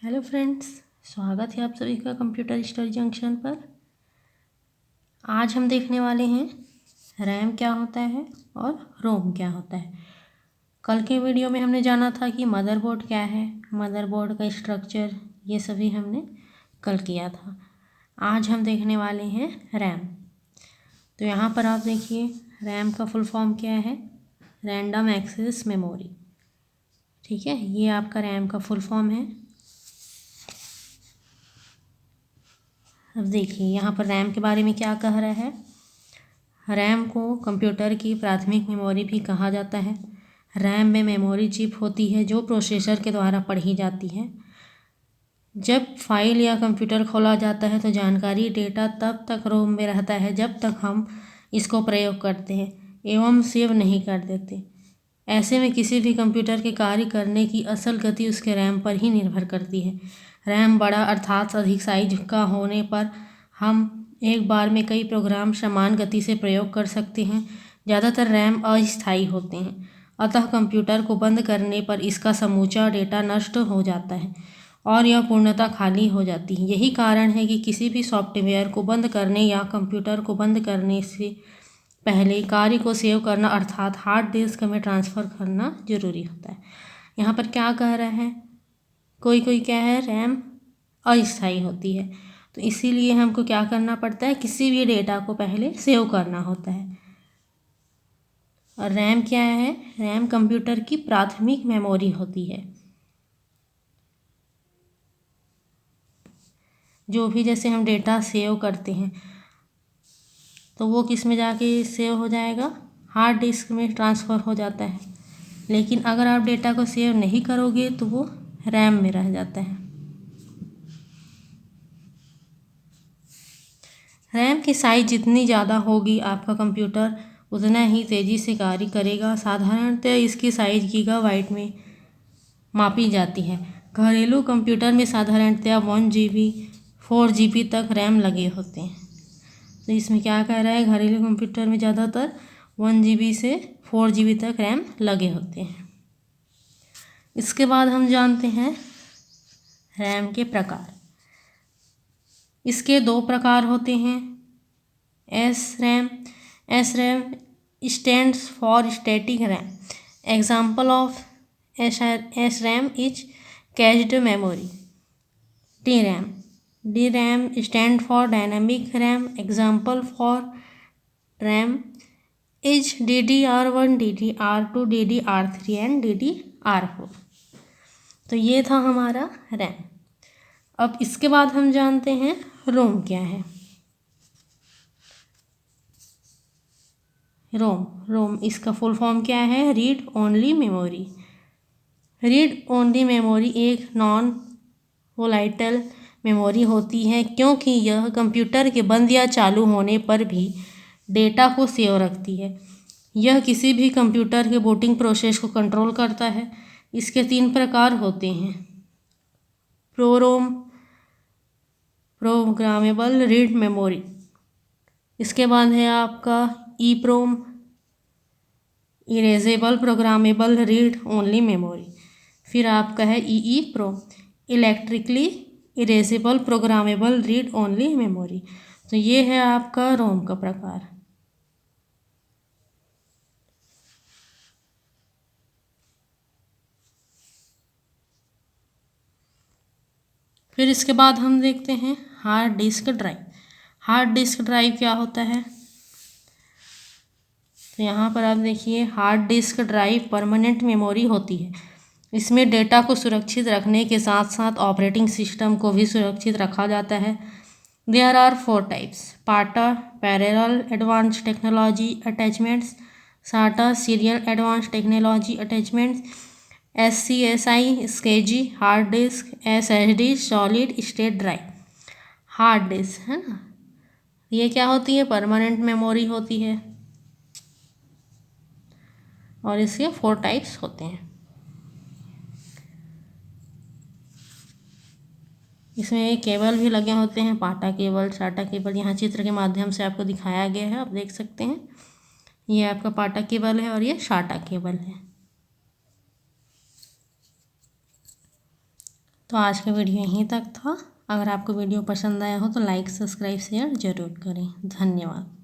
Hello friends, स्वागत है आप सभी का कंप्यूटर स्टोरी जंक्शन पर। आज हम देखने वाले हैं रैम क्या होता है और रोम क्या होता है। कल के वीडियो में हमने जाना था कि मदरबोर्ड क्या है, मदरबोर्ड का स्ट्रक्चर, ये सभी हमने कल किया था। आज हम देखने वाले हैं रैम। तो यहाँ पर आप देखिए रैम का फुल फॉर्म क्या है, रैंडम एक्सेस मेमोरी। ठीक है, ये आपका रैम का फुल फॉर्म है। अब देखिए यहाँ पर रैम के बारे में क्या कह रहा है। रैम को कंप्यूटर की प्राथमिक मेमोरी भी कहा जाता है। रैम में मेमोरी चिप होती है जो प्रोसेसर के द्वारा पढ़ी जाती है। जब फाइल या कंप्यूटर खोला जाता है तो जानकारी डेटा तब तक रोम में रहता है जब तक हम इसको प्रयोग करते हैं एवं सेव नहीं कर देते। ऐसे में किसी भी कंप्यूटर के कार्य करने की असल गति उसके रैम पर ही निर्भर करती है। रैम बड़ा अर्थात अधिक साइज का होने पर हम एक बार में कई प्रोग्राम समान गति से प्रयोग कर सकते हैं। ज़्यादातर रैम अस्थायी होते हैं, अतः कंप्यूटर को बंद करने पर इसका समूचा डेटा नष्ट हो जाता है और यह पूर्णतः खाली हो जाती है। यही कारण है कि किसी भी सॉफ्टवेयर को बंद करने या कंप्यूटर को बंद करने से पहले कार्य को सेव करना अर्थात हार्ड डिस्क में ट्रांसफ़र करना जरूरी होता है। यहाँ पर क्या कह रहा है, कोई क्या है, रैम अस्थायी होती है, तो इसीलिए हमको क्या करना पड़ता है, किसी भी डेटा को पहले सेव करना होता है। और रैम क्या है, रैम कंप्यूटर की प्राथमिक मेमोरी होती है। जो भी जैसे हम डेटा सेव करते हैं तो वो किस में जाके सेव हो जाएगा, हार्ड डिस्क में ट्रांसफ़र हो जाता है। लेकिन अगर आप डेटा को सेव नहीं करोगे तो वो रैम में रह जाता है। रैम की साइज जितनी ज़्यादा होगी आपका कंप्यूटर उतना ही तेज़ी से कार्य करेगा। साधारणतः इसकी साइज गीगाबाइट में मापी जाती है। घरेलू कंप्यूटर में साधारणतः 1 GB 4 GB तक रैम लगे होते हैं। तो इसमें क्या कह रहा है, घरेलू कंप्यूटर में ज़्यादातर 1 GB से 4 GB तक रैम लगे होते हैं। इसके बाद हम जानते हैं रैम के प्रकार। इसके दो प्रकार होते हैं, S RAM stands for static RAM. Example of S RAM is cached memory. D RAM stand for dynamic RAM. Example for RAM is DDR1, DDR2, DDR3 and DDR4। तो ये था हमारा रैम। अब इसके बाद हम जानते हैं रोम क्या है। रोम इसका फुल फॉर्म क्या है, read only memory. Read only memory एक नॉन वोलाटाइल मेमोरी होती है क्योंकि यह कंप्यूटर के बंद या चालू होने पर भी डेटा को सेव रखती है। यह किसी भी कंप्यूटर के बूटिंग प्रोसेस को कंट्रोल करता है। इसके 3 प्रकार होते हैं, प्रोरोम, प्रोग्रामेबल रीड मेमोरी। इसके बाद है आपका EPROM, erasable programmable read only memory. फिर आपका है EEPROM, electrically erasable programmable read only memory. तो ये है आपका रोम का प्रकार। फिर इसके बाद हम देखते हैं hard disk drive. Hard disk drive क्या होता है, तो यहाँ पर आप देखिए hard disk drive permanent memory होती है। इसमें डेटा को सुरक्षित रखने के साथ साथ ऑपरेटिंग सिस्टम को भी सुरक्षित रखा जाता है। There are 4 types, PATA parallel advance technology attachments, SATA serial advance technology attachments, SCSI scuzzy hard disk, SSD solid state drive. Hard disk है ना, ये क्या होती है, परमानेंट मेमोरी होती है और इसके 4 टाइप्स होते हैं। इसमें केबल भी लगे होते हैं, पाटा केबल, साटा केबल। यहाँ चित्र के माध्यम से आपको दिखाया गया है, आप देख सकते हैं। ये आपका पाटा केबल है और ये साटा केबल है। तो आज का वीडियो यहीं तक था। अगर आपको वीडियो पसंद आया हो तो लाइक, सब्सक्राइब, शेयर ज़रूर करें। धन्यवाद।